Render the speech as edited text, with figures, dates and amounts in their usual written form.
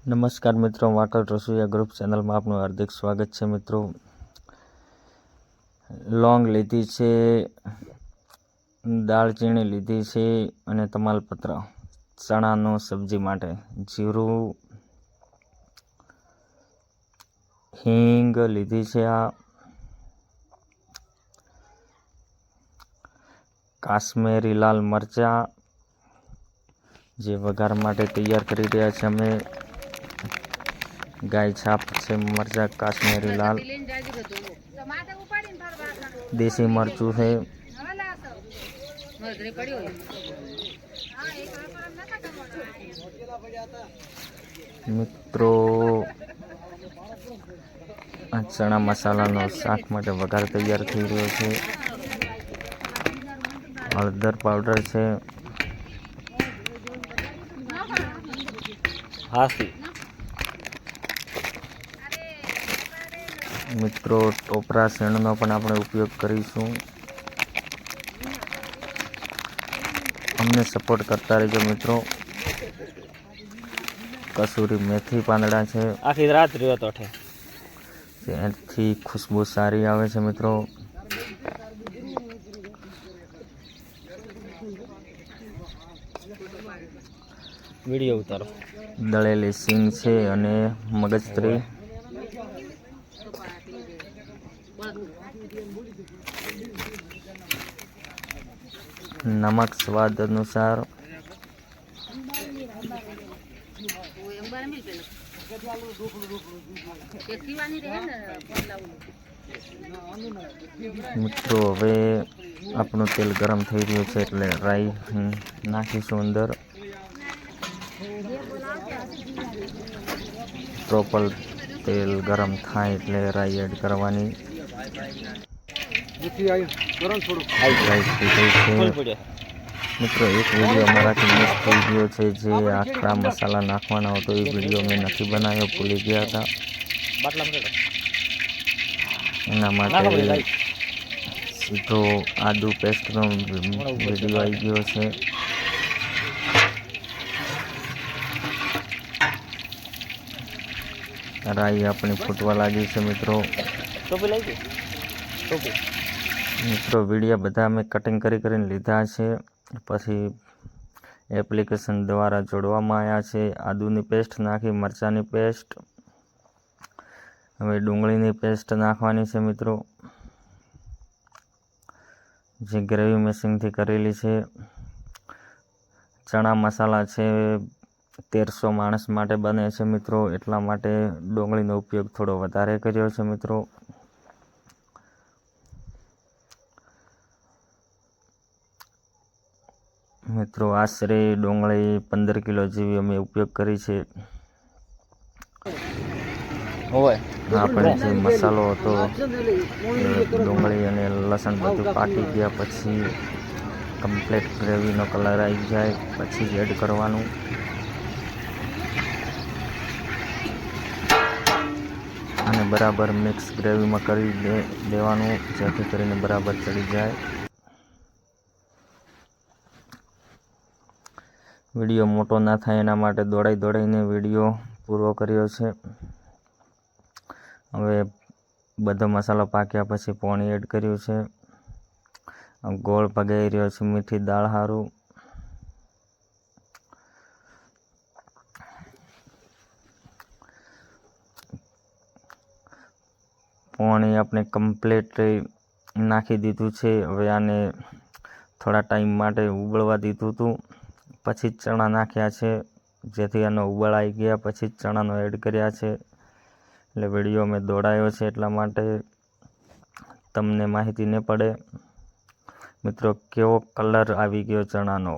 નમસ્કાર મિત્રો, વાકલ રસોઈયા ગ્રુપ ચેનલમાં આપનું હાર્દિક સ્વાગત છે. મિત્રો, લોંગ લીધી છે, દાળચીણી લીધી છે અને તમાલપત્ર, ચણાનો સબ્જી માટે, જીરું, હિંગ લીધી છે, આ કાશ્મીરી લાલ મરચાં જે વઘાર માટે તૈયાર કરી રહ્યા છે. અમે ગાય છાપ છે, મરચાં કાશ્મીરી લાલ, દેશી મરચું છે, મિત્રો આ ચણા મસાલાનો શાક માટે વઘાર તૈયાર થઈ રહ્યો છે. હળદર પાવડર છે, મિત્રો ટોપરા શેણનો પણ આપણે ઉપયોગ કરીશું. અમને સપોર્ટ કરતા રહેજો મિત્રો. કસૂરી મેથી પાંદડા છે, આખી રાત રહ્યો તો જેથી ખુશ્બુ સારી આવે છે. મિત્રો, વિડીયો ઉતારો. દળેલી સિંગ છે અને મગજતરી, નમક સ્વાદ અનુસાર, મિત્રો હવે આપણું તેલ ગરમ થઈ રહ્યું છે એટલે રાઈ નાખીશું અંદર. પ્રોપર તેલ ગરમ થાય એટલે રાઈ એડ કરવાની. મિત્રો એક વિડીયો અમારાથી મિસ થઈ ગયો છે, જે આખા મસાલા નાખવાના હતો એ વિડીયો મેં નથી બનાવ્યો, ભૂલી ગયા હતા. એના માટે સીધો આદુ પેસ્ટનો વિડીયો આવી ગયો છે. રાઈ આપણી ફૂટવા લાગી છે. મિત્રો વિડીયો બધા અમે કટિંગ કરીને લીધા છે, પછી એપ્લિકેશન દ્વારા જોડવામાં આવ્યા છે. આદુની પેસ્ટ નાખી, મરચાંની પેસ્ટ, હવે ડુંગળીની પેસ્ટ નાખવાની છે. મિત્રો, જે ગ્રેવી મેશિંગથી કરેલી છે. ચણા મસાલા છે, 1300 માણસ માટે બને છે. મિત્રો, એટલા માટે ડુંગળીનો ઉપયોગ થોડો વધારે કર્યો છે. મિત્રો આશરે ડુંગળી 15 કિલો જેવી અમે ઉપયોગ કરી છે. આપણે જે મસાલો હતો એ ડુંગળી અને લસણ બધું પાકી ગયા પછી કમ્પ્લીટ ગ્રેવીનો કલર આવી જાય પછી જ એડ કરવાનું. અને બરાબર મિક્સ ગ્રેવીમાં કરી દેવાનું, જેથી કરીને બરાબર ચડી જાય. વિડીયો મોટો ના થાય એના માટે દોડાઈને વિડીયો પૂરો કર્યો છે. હવે બધો મસાલો પાક્યા પછી પાણી એડ કર્યું છે. ગોળ પગાઈ રહ્યો છે મીઠી દાળ હારું. પાણી આપણે કમ્પ્લીટ નાખી દીધું છે. હવે આને થોડા ટાઈમ માટે ઉબળવા દીધું હતું, પછી જ ચણા નાખ્યા છે, જેથી આનો ઉબળ આવી ગયા પછી જ ચણાનો એડ કર્યા છે. એટલે વિડીયો મેં દોડાયો છે એટલા માટે તમને માહિતી ન પડે. મિત્રો, કેવો કલર આવી ગયો ચણાનો.